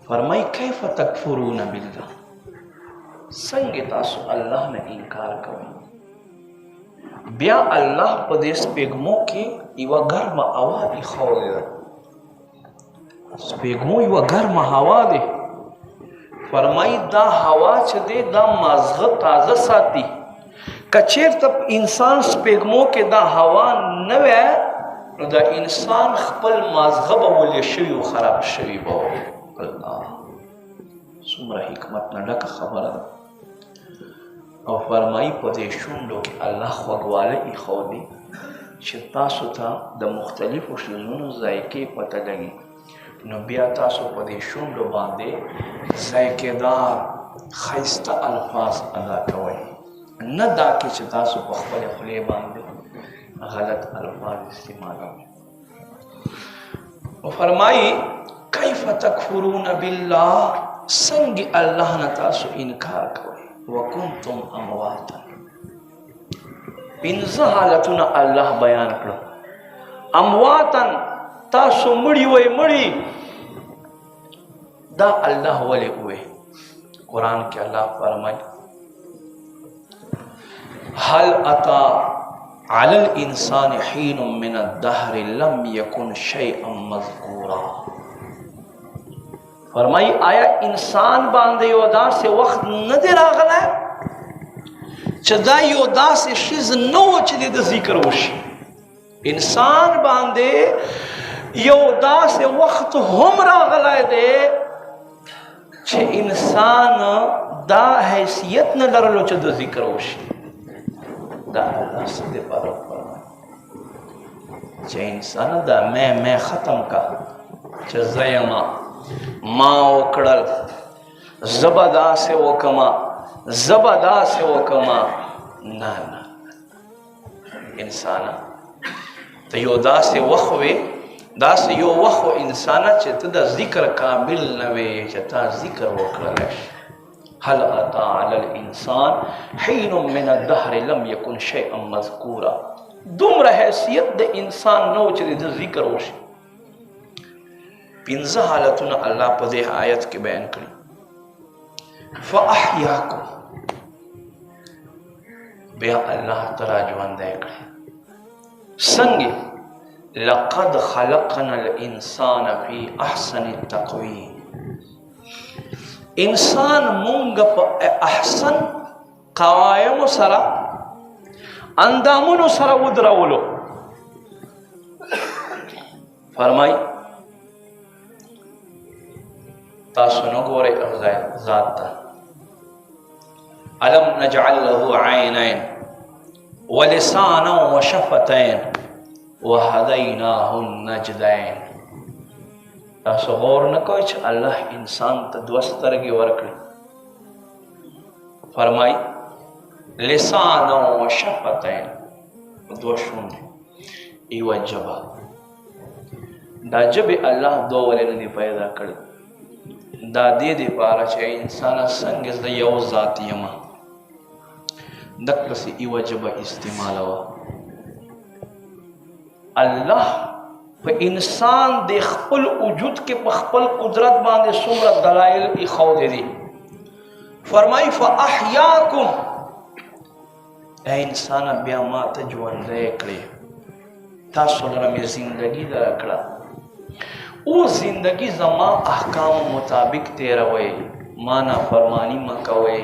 फरमाई कैफ तकफुरून बिल्लाह, संगे तासु अल्लाह ने इनकार करो। बिया अल्लाह पदेश पेगमो के इवा गर्म हवा इखौले, पेगमो इवा गर्म हवा दे। फरमाई दा हवा च दे दा मज़ग़ ताज़ा साथी। कचेर तब इंसान स्पेगमो के दा हवा न वे दा इंसान खपल मज़ग़ बवले शवी खराब शवी बो। अल्लाह सुमरा हिकमत न डक खबर है। और फरमाई पदे शुंडो के अल्लाह ख्वाले इखौदी चिता सुता द मुख्तलिफ उशलून जायके पता लगी। नबिया तासो पदे शुंडो बांधे जायकेदार खैस्ता अल्फाज अदा कवे, न दा के चितासो पखपले खुले बांधे गलत अल्फाज इस्तेमाल हो। और फरमाई कैफ तकफुरून बिल्लाह, संग अल्लाह न तासो इनकार कवे, वकुंतुम अमवातन। पिंज़ हालतुना अल्लाह बयान करो। अमवातन तासो मुड़ी वे मुड़ी दा अल्लाह वले हुए। कुरान के अल्लाह फरमाए हल अता अलल इंसान हीन मिन अद-दहर लम यकुन शैअन मज़कूरा। फरमाई आया इंसान बांधे योदा से वक्त न दे रागला चदा योदा से शिज नो चले द जिक्र वशी। इंसान बांधे योदा से वक्त हम रागला दे छे इंसान दा हैसियत न लरलो च द जिक्र वशी। दा अल्लाह से दे पारो फरमाए छे इंसान दा मैं खत्म का च जयमा माँ ओकड़ल जबदा से वो कमा जबदा से वो कमा ना ना इंसाना तो यो दा से वखवे दा से यो वखो इंसाना चे तदा जिक्र काबिल नवे चता जिक्र वकड़ल। हल अता अलल इंसान हीन मिन अद-दहर लम यकुन शैअन मज़कूरा। दुमरा हैसियत द इंसान नो चले द जिक्र वशी। पिंज़ हालतुन अल्लाह पदे आयत के बयान करी फ़अहयाकुम, बेया अल्लाह तरा जवान दे संगे लक़द खलक़नल इंसान फी अहसनि तक़वीम। इंसान मुंग प अहसन क़वायम सरा अंदामुन सरा उदरावलो। फरमाई तासुनो गोरे ज़ात अलम नजअल लहु ऐनैन व लिसानन व शफ़तैन व हदैनाहु नजदैन। तासु गौर न कोच अल्लाह इंसान त द्वस्तर की वर्कड़ी। फरमाई लिसानन व शफ़तैन दोशुन इव जबा दा जब अल्लाह दो वले ने पैदा कर दा दे पारा चे इंसान संग द यौ जाती यमा दक्र से इव जबा इस्तेमाल हुआ। अल्लाह पे इंसान दे खपल वजूद के पखपल कुदरत बांधे सुमरा दलाइल इखौ दे दी। फरमाई फ़अहयाकुम, ए इंसान बिया मात जवान दे करे तासु लरा में जिंदगी दा रखड़ा वो जिंदगी जमा अहकाम मुताबिक तेरा वे माना फरमानी मकवे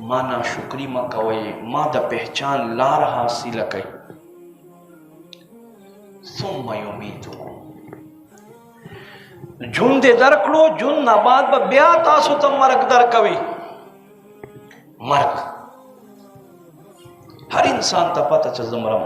माना शुक्री मकवे मा द पहचान लार हासिल कई सुम्मा युमीतुकुम। जुन दे दरकड़ो जुन नबाद ब ब्या तासु तम मरक दर कवी मरक हर इंसान ता पता च जमरम